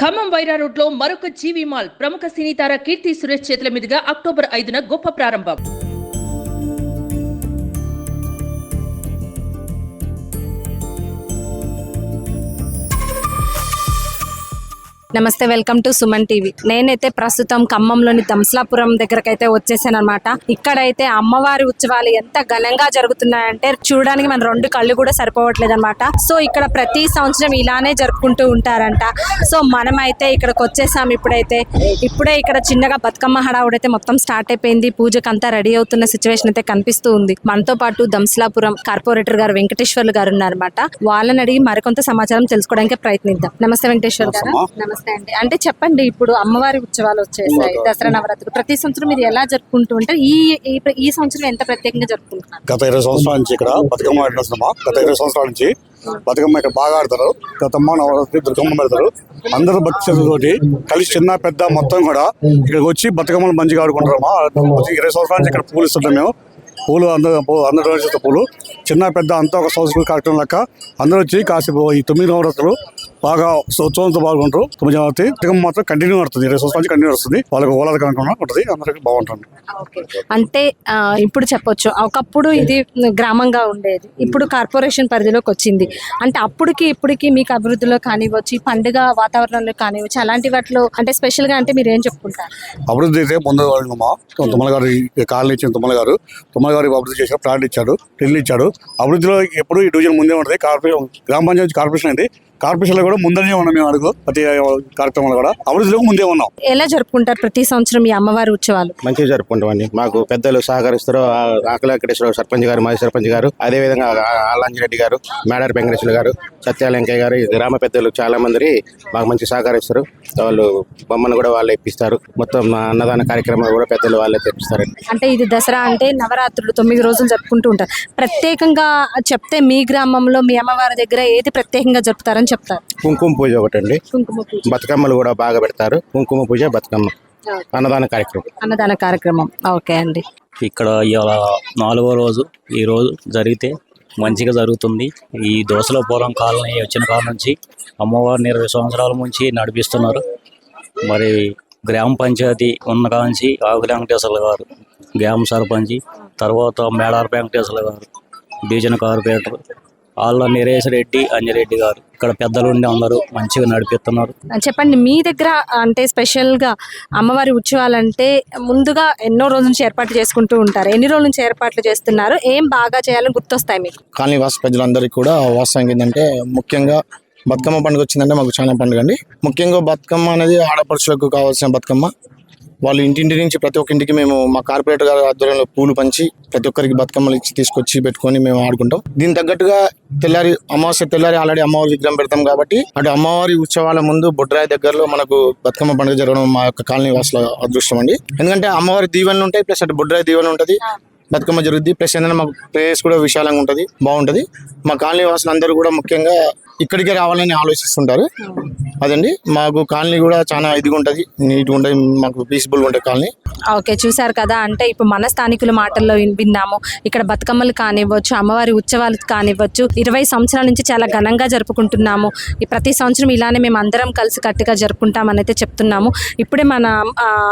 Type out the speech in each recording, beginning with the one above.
Khammam Wyra road లో మరొక జీవి mall ప్రముఖ సినీ తార కీర్తి సురేష్ చేతుల మీదుగా అక్టోబర్ 5న గొప్ప ప్రారంభం. నమస్తే, వెల్కమ్ టు సుమన్ టీవీ. నేనైతే ప్రస్తుతం ఖమ్మంలోని దంస్లాపురం దగ్గరకైతే వచ్చేసాను అనమాట. ఇక్కడైతే అమ్మవారి ఉత్సవాలు ఎంత ఘనంగా జరుగుతున్నాయంటే చూడడానికి మన రెండు కళ్ళు కూడా సరిపోవట్లేదు అనమాట. సో ఇక్కడ ప్రతి సంవత్సరం ఇలానే జరుపుకుంటూ ఉంటారంట. సో మనమైతే ఇక్కడికి వచ్చేసాం. ఇప్పుడే ఇక్కడ చిన్నగా బతుకమ్మ హడావుడైతే మొత్తం స్టార్ట్ అయిపోయింది. పూజకు అంతా రెడీ అవుతున్న సిచ్యువేషన్ అయితే కనిపిస్తూ ఉంది. మనతో పాటు దంస్లాపురం కార్పొరేటర్ గారు వెంకటేశ్వర్లు గారు ఉన్నారన్నమాట. వాళ్ళని అడిగి మరికొంత సమాచారం తెలుసుకోవడానికి ప్రయత్నిద్దాం. నమస్తే వెంకటేశ్వర్ గారు. నమస్తే అండి. అంటే చెప్పండి, ఇప్పుడు అమ్మవారి ఉత్సవాలు వచ్చేసాయి, దసరా నవరాత్రులు ప్రతి సంవత్సరం మీరు ఎలా జరుపుకుంటూ ఉంటారు? ఈ సంవత్సరం ఎంత ప్రత్యేకంగా జరుపుకుంటున్నారు? గత 20 సంవత్సరాల నుంచి ఇక్కడ బతుకమ్మ ఆడుతున్నామా. గత 20 సంవత్సరాల నుంచి బతుకమ్మ ఇక్కడ బాగా ఆడతారు. గతమ్మ నవరాత్రి దుర్గమ్మ పెడతారు. అందరూ భక్తులతోటి కలిసి చిన్న పెద్ద మొత్తం కూడా ఇక్కడికి వచ్చి బతుకమ్మలు మంచిగా ఆడుకుంటారమ్మా. 20 సంవత్సరాల నుంచి ఇక్కడ పూలు ఇస్తుంటాం మేము. పూలు అందరూ చేసే పూలు చిన్న పెద్ద అంతా ఒక సంస్కృతి కార్యక్రమం లెక్క అందరూ వచ్చి కాసేపు ఈ 9 నవరాత్రులు బాగా ఉత్సవంతో పాల్గొంటారు. 9వ నవరాత్రి బతుకమ్మ మాత్రం కంటిన్యూ నడుస్తుంది. 20 సంవత్సరాల నుంచి కంటిన్యూ వస్తుంది. వాళ్ళకి ఓలాద కనుక ఉంటుంది. అందరికి బాగుంటుంది. అంటే ఇప్పుడు చెప్పొచ్చు, ఒకప్పుడు ఇది గ్రామంగా ఉండేది, ఇప్పుడు కార్పొరేషన్ పరిధిలోకి వచ్చింది. అంటే అప్పటికి ఇప్పటికి మీకు అభివృద్ధిలో కానివ్వచ్చు, పండుగ వాతావరణంలో కానివ్వచ్చు, అలాంటి వాటిలో అంటే స్పెషల్ గా అంటే మీరు ఏం చెప్పుకుంటారు? అభివృద్ధి అయితే ముందు తుమ్మల గారు కాలనీ ఇచ్చిన తుమ్మల గారు అభివృద్ధి చేశారు. ప్లాట్ ఇచ్చాడు, ఇల్లు ఇచ్చాడు. అభివృద్ధిలో ఎప్పుడు ఈ డివిజన్ ముందే ఉంటుంది. గ్రామ పంచాయతీ కార్పొరేషన్ అయింది. కార్పొరేషన్ లో కూడా ముందనే ఉన్నాం మేము. అడుగు ప్రతి కార్యక్రమంలో కూడా అభివృద్ధిలో ముందే ఉన్నాం. ఎలా జరుపుకుంటారు ప్రతి సంవత్సరం ఈ అమ్మవారి ఉత్సవాలు? మంచిగా జరుపుకుంటామండి. మాకు పెద్దలు సహకరిస్తారు. ఆకలి వెంకటేశ్వర సర్పంచ్ గారు, మాజీ సర్పంచ్ గారు, అదే విధంగా ఆలంజిరెడ్డి గారు, మేడారి వెంకటేశ్వర గారు, సత్యాలంకయ్య గారు, గ్రామ పెద్దలు చాలా మంది మాకు మంచి సహకరిస్తారు. వాళ్ళు బొమ్మను కూడా వాళ్ళే ఇప్పిస్తారు. మొత్తం అన్నదాన కార్యక్రమాలు కూడా పెద్దలు వాళ్ళే తెప్పిస్తారండి. అంటే ఇది దసరా అంటే నవరాత్రులు 9 రోజులు జరుపుకుంటూ ఉంటారు. ప్రత్యేకంగా చెప్తే మీ గ్రామంలో మీ అమ్మవారి దగ్గర ఏది ప్రత్యేకంగా జరుపుతారని చెప్తారు? కుంకుమ పూజ ఒకటండి. బతుకమ్మలు కూడా బాగా పెడతారు. కుంకుమ పూజ, బతుకమ్మ, అన్నదాన కార్యక్రమం. ఓకే అండి. ఇక్కడ ఇవాళ 4వ రోజు. ఈ రోజు జరిగితే మంచిగా జరుగుతుంది. ఈ దోసలపురం కాలనీ వచ్చిన కాలం నుంచి అమ్మవారిని 20 సంవత్సరాల నుంచి నడిపిస్తున్నారు. మరి గ్రామ పంచాయతీ ఉన్న కాంచి ఆకుల వెంకటేశ్వర్లు గారు గ్రామ సర్పంచి, తర్వాత మేడార్ వెంకటేశ్వర్లు గారు డివిజన్ కార్పొరేటర్, వాళ్ళ నిరేష్ రెడ్డి, అంజిరెడ్డి గారు ఇక్కడ పెద్దలు ఉండి అందరూ మంచిగా నడిపిస్తున్నారు. చెప్పండి, మీ దగ్గర అంటే స్పెషల్ గా అమ్మవారి ఉత్సవాలంటే ముందుగా ఎన్నో రోజుల నుంచి ఏర్పాట్లు చేసుకుంటూ ఉంటారు. ఎన్ని రోజుల నుంచి ఏర్పాట్లు చేస్తున్నారు? ఏం బాగా చేయాలని గుర్తొస్తాయి మీకు? కాలనీ వాస ప్రజలందరికీ కూడా వాస్తవం ఏంటంటే ముఖ్యంగా బతుకమ్మ పండుగ వచ్చిందంటే మాకు చాలా పండుగ అండి. ముఖ్యంగా బతుకమ్మ అనేది ఆడపడుచులకు కావాల్సిన బతుకమ్మ. వాళ్ళు ఇంటింటి నుంచి ప్రతి ఒక్క ఇంటికి మేము మా కార్పొరేటర్ గారి ఆధ్వర్యంలో పూలు పంచి ప్రతి ఒక్కరికి బతుకమ్మలు ఇచ్చి తీసుకొచ్చి పెట్టుకొని మేము ఆడుకుంటాం. దీని తగ్గట్టుగా అమావాస్య తెల్లారి ఆల్రెడీ అమ్మవారి విగ్రహం పెడతాం కాబట్టి అటు అమ్మవారి ఉత్సవాల ముందు బొడ్రాయి దగ్గరలో మనకు బతుకమ్మ పండుగ జరగడం మా యొక్క కాలనీ వాసుల అదృష్టం అండి. ఎందుకంటే అమ్మవారి దీవెనలు ఉంటాయి, ప్లస్ అటు బొడ్రాయి దీవెన ఉంటుంది, బతుకమ్మ జరుగుద్ది. ప్లస్ ఏంటంటే మాకు ప్లేస్ కూడా విశాలంగా ఉంటుంది, బాగుంటుంది. మా కాలనీ వాసులు అందరూ కూడా ముఖ్యంగా ఇక్కడికే రావాలని ఆలోచిస్తుంటారు. అదండి, మాకు కాలనీ కూడా చాలా ఇదిగా ఉంటుంది, నీట్గా ఉంటుంది, మాకు పీస్ఫుల్గా ఉంటుంది కాలనీ. ఓకే, చూసారు కదా. అంటే ఇప్పుడు మన స్థానికుల మాటల్లో విన్నాము. ఇక్కడ బతుకమ్మలు కానివ్వచ్చు, అమ్మవారి ఉత్సవాలు కానివ్వచ్చు, 20 సంవత్సరాల నుంచి చాలా ఘనంగా జరుపుకుంటున్నాము. ప్రతి సంవత్సరం ఇలానే మేము అందరం కలిసి కట్టుగా జరుపుకుంటామని అయితే చెప్తున్నాము. ఇప్పుడే మన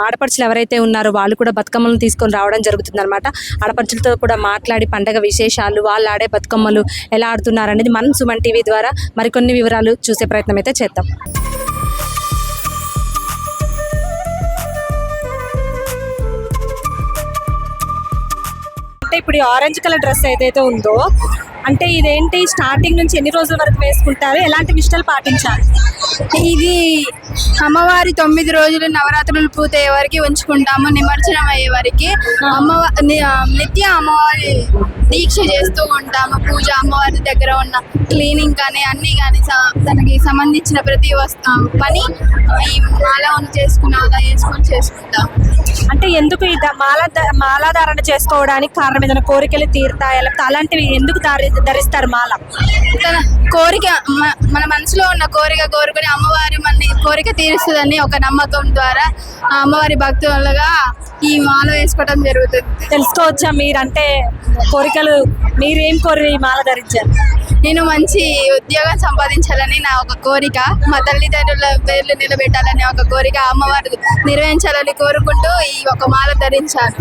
ఆడపడుచులు ఎవరైతే ఉన్నారో వాళ్ళు కూడా బతుకమ్మలను తీసుకొని రావడం జరుగుతుంది అనమాట. ఆడపడుచులతో కూడా మాట్లాడి పండగ విశేషాలు, వాళ్ళు ఆడే బతుకమ్మలు ఎలా ఆడుతున్నారు అనేది మనం సుమన్ టీవీ ద్వారా మరికొన్ని వివరాలు చూసే ప్రయత్నం అయితే చేద్దాం. అంటే ఇప్పుడు ఆరెంజ్ కలర్ డ్రెస్ ఏదైతే ఉందో, అంటే ఇదేంటి, స్టార్టింగ్ నుంచి ఎన్ని రోజుల వరకు వేసుకుంటారు? ఎలాంటి నిష్టలు పాటించాలి? ఇది అమ్మవారి 9 రోజులు నవరాత్రులు పూర్తయ్యే వరకు ఉంచుకుంటాము. నిమజ్జనం అయ్యే వరకు నిత్య అమ్మవారి దీక్ష చేస్తూ ఉంటాము. పూజ, అమ్మవారి దగ్గర ఉన్న క్లీనింగ్ కానీ అన్నీ కానీ తనకి సంబంధించిన ప్రతి పని ఈ మాల చేసుకుంటాము. అంటే ఎందుకు ఈ మాలాధారణ చేసుకోవడానికి కారణం ఏదైనా కోరికలు తీరుతాయి, అలాంటివి ఎందుకు ధరిస్తారు మాల? తన కోరిక, మన మనసులో ఉన్న కోరిక కోరుకొని అమ్మవారి మన కోరిక తీరుస్తుందని ఒక నమ్మకం ద్వారా అమ్మవారి భక్తులుగా ఈ మాల వేసుకోవడం జరుగుతుంది. తెలుసుకోవచ్చా మీరంటే కోరికలు, మీరేం కోరి ఈ మాల ధరించారు? నేను మంచి ఉద్యోగం సంపాదించాలని నా ఒక కోరిక, మా తల్లిదండ్రుల పేర్లు నిలబెట్టాలని ఒక కోరిక, అమ్మవారు నిర్వహించాలని కోరుకుంటూ ఈ ఒక మాల ధరించాను.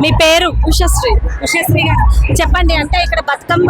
మీ పేరు? ఉషశ్రీ. ఉషశ్రీ గారు చెప్పండి, అంటే ఇక్కడ బతుకమ్మ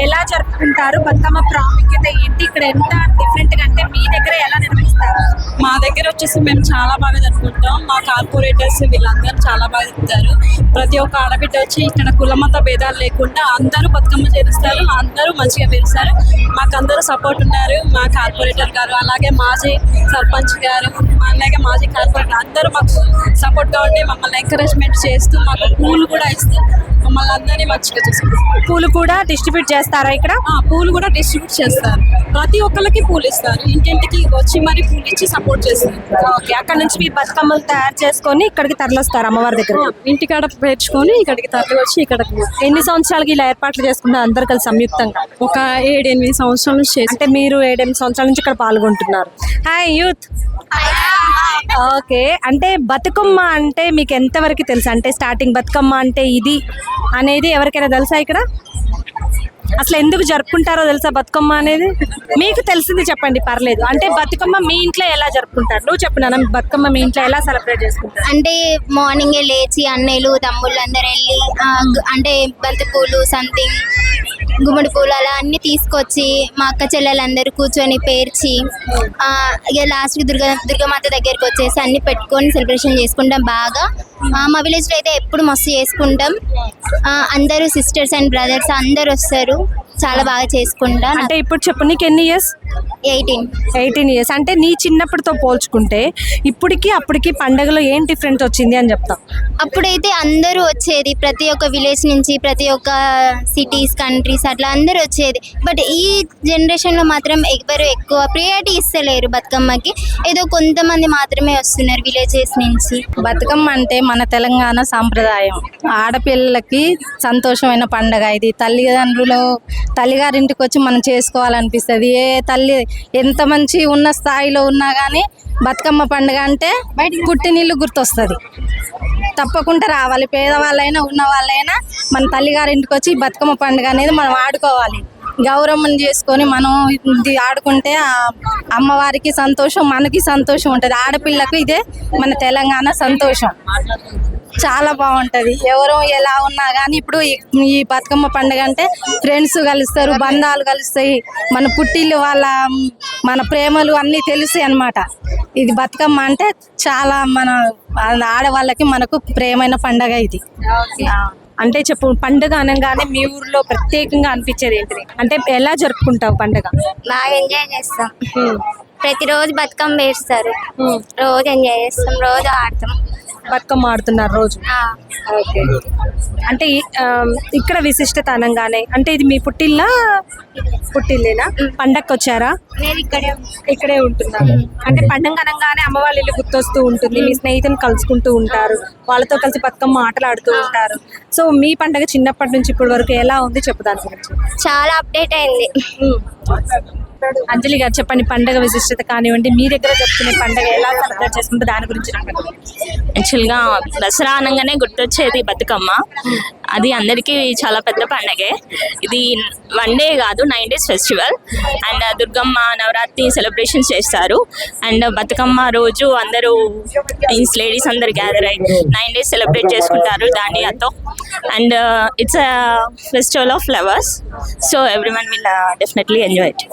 ఎలా జరుపుకుంటారు, బతుకమ్మ ప్రాముఖ్యత ఏంటి, ఇక్కడ ఎంత డిఫరెంట్ గా, అంటే మీ దగ్గర ఎలా నిర్వహిస్తారు? మా దగ్గర వచ్చేసి మేము చాలా బాగా జరుపుకుంటాం. మా కార్పొరేటర్స్ వీళ్ళందరూ చాలా బాగా చెప్తారు. ప్రతి ఒక్క ఆడబిడ్డ వచ్చి ఇక్కడ కులమత భేదాలు లేకుండా అందరూ బతుకమ్మ చేస్తారు, అందరూ మంచిగా పెరుస్తారు. మాకు అందరూ సపోర్ట్ ఉన్నారు, మా కార్పొరేటర్ గారు, అలాగే మాజీ సర్పంచ్ గారు, అలాగే మాజీ కార్పొరేటర్ అందరూ మాకు సపోర్ట్గా ఉండి మమ్మల్ని ఎంకరేజ్మెంట్ చేస్తూ మాకు పూలు కూడా ఇస్తూ మమ్మల్ని అందరినీ మంచిగా చూసుకుంటారు. పూలు కూడా డిస్ట్రిబ్యూట్ చేస్తారా ఇక్కడ? పూలు కూడా డిస్ట్రిబ్యూట్ చేస్తారు, ప్రతి ఒక్కరికి పూలు ఇస్తారు, ఇంటింటికి వచ్చి మరి పూలు ఇచ్చి సపోర్ట్ చేస్తారు. ఓకే, అక్కడ నుంచి మీరు బతుకమ్మలు తయారు చేసుకొని ఇక్కడికి తరలిస్తారు అమ్మవారి దగ్గర? ఇంటికాడ పేర్చుకొని ఇక్కడికి తరలి వచ్చి ఇక్కడికి. ఎన్ని సంవత్సరాలకి ఇలా ఏర్పాట్లు చేసుకుంటారు అందరు కలిసి సంయుక్తంగా? ఒక 7-8 సంవత్సరాల నుంచి చేసి. అంటే మీరు 7-8 సంవత్సరాల నుంచి ఇక్కడ పాల్గొంటున్నారు. Hi youth. ఓకే, అంటే బతుకమ్మ అంటే మీకు ఎంతవరకు తెలుసు? అంటే స్టార్టింగ్ బతుకమ్మ అంటే ఇది అనేది ఎవరికైనా తెలుసా? ఇక్కడ అసలు ఎందుకు జరుపుకుంటారో తెలుసా బతుకమ్మ అనేది? మీకు తెలిసింది చెప్పండి, పర్లేదు. అంటే బతుకమ్మ మీ ఇంట్లో ఎలా జరుపుకుంటారు? నువ్వు చెప్పు నాన్న, బతుకమ్మ మీ ఇంట్లో ఎలా సెలబ్రేట్ చేసుకుంటారు? అంటే మార్నింగే లేచి అన్నయ్యలు తమ్ముళ్ళు అందరు వెళ్ళి అంటే బంతి పూలు సంథింగ్ గుమ్మడి పూలు అలా అన్ని తీసుకొచ్చి మా అక్క చెల్లెలందరూ కూర్చొని పేర్చి ఇక లాస్ట్కి దుర్గామాత దగ్గరికి వచ్చేసి అన్ని పెట్టుకొని సెలబ్రేషన్ చేసుకుంటాం బాగా. మా విలేజ్లో అయితే ఎప్పుడు మస్తు చేసుకుంటాం. అందరూ సిస్టర్స్ అండ్ బ్రదర్స్ అందరు వస్తారు, చాలా బాగా చేసుకుంటాం. అంటే ఇప్పుడు చెప్పు, నీకు ఎన్ని ఇయర్స్? 18 ఇయర్స్. అంటే నీ చిన్నప్పటితో పోల్చుకుంటే ఇప్పటికి అప్పటికి పండగలో ఏం డిఫరెంట్ వచ్చింది అని చెప్తాం? అప్పుడైతే అందరూ వచ్చేది, ప్రతి ఒక్క విలేజ్ నుంచి, ప్రతి ఒక్క సిటీస్ కంట్రీస్ అట్లా అందరూ వచ్చేది. బట్ ఈ జనరేషన్లో మాత్రం ఎవరు ఎక్కువ ప్రియారిటీ ఇస్తలేరు బతుకమ్మకి, ఏదో కొంతమంది మాత్రమే వస్తున్నారు విలేజెస్ నుంచి. బతుకమ్మ అంటే మన తెలంగాణ సాంప్రదాయం, ఆడపిల్లలకి సంతోషమైన పండగ ఇది. తల్లిగారింటికి వచ్చి మనం చేసుకోవాలనిపిస్తుంది. ఏ తల్లి ఎంత మంచి ఉన్న స్థాయిలో ఉన్నా కానీ బతుకమ్మ పండుగ అంటే పుట్టినిల్లు గుర్తొస్తుంది. తప్పకుండా రావాలి, పేదవాళ్ళైనా ఉన్న వాళ్ళైనా మన తల్లిగారింటికి వచ్చి బతుకమ్మ పండుగ అనేది మనం ఆడుకోవాలి. గౌరవం చేసుకొని మనం ఇది ఆడుకుంటే అమ్మవారికి సంతోషం, మనకి సంతోషం ఉంటుంది. ఆడపిల్లకు ఇదే మన తెలంగాణ సంతోషం, చాలా బాగుంటుంది. ఎవరు ఎలా ఉన్నా కానీ ఇప్పుడు ఈ బతుకమ్మ పండుగ అంటే ఫ్రెండ్స్ కలుస్తారు, బంధాలు కలుస్తాయి, మన పుట్టిల్లు మన ప్రేమలు అన్నీ తెలుస్తాయి అన్నమాట. ఇది బతుకమ్మ అంటే చాలా మన ఆడవాళ్ళకి మనకు ప్రేమైన పండగ ఇది. అంటే చెప్పు, పండుగ అనగానే మీ ఊర్లో ప్రత్యేకంగా అనిపించేది ఏంటిది? అంటే ఎలా జరుపుకుంటావు పండుగ? బాగా ఎంజాయ్ చేస్తాం, ప్రతిరోజు బతుకమ్మ వేస్తారు, రోజు ఎంజాయ్ చేస్తాం, రోజు ఆడతాం. బతుకమ్మ ఆడుతున్నారు రోజు? ఓకే. అంటే ఇక్కడ విశిష్టత అనగానే అంటే ఇది మీ పుట్టిల్లేనా? పండగకి వచ్చారా? నేను ఇక్కడే ఉంటున్నారు. అంటే పండగ అనగానే అమ్మ వాళ్ళ ఇల్లు గుర్తొస్తూ ఉంటుంది, మీ స్నేహితులు కలుసుకుంటూ ఉంటారు, వాళ్ళతో కలిసి బతుకమ్మ ఆటలు ఆడుతూ ఉంటారు. సో మీ పండగ చిన్నప్పటి నుంచి ఇప్పటి వరకు ఎలా ఉంది చెప్పు దాని గురించి. చాలా అప్డేట్ అయింది. అంజలి గారు చెప్పండి, పండగ విశిష్టత కానివ్వండి, మీ దగ్గర చెప్తున్న పండగ ఎలా సెలబ్రేట్ చేసుకుంటే దాని గురించి. యాక్చువల్గా దసరా అనగానే గుర్తొచ్చేది బతుకమ్మ. అది అందరికీ చాలా పెద్ద పండగే. ఇది 1 డే కాదు, 9 days festival. And Durgamma Navaratri celebrations చేస్తారు. అండ్ బతుకమ్మ రోజు అందరూ లేడీస్ అందరు గ్యాదర్ అయ్యి 9 days సెలబ్రేట్ చేసుకుంటారు దాండియాతో. And it's a festival of flowers, so everyone will definitely enjoy it.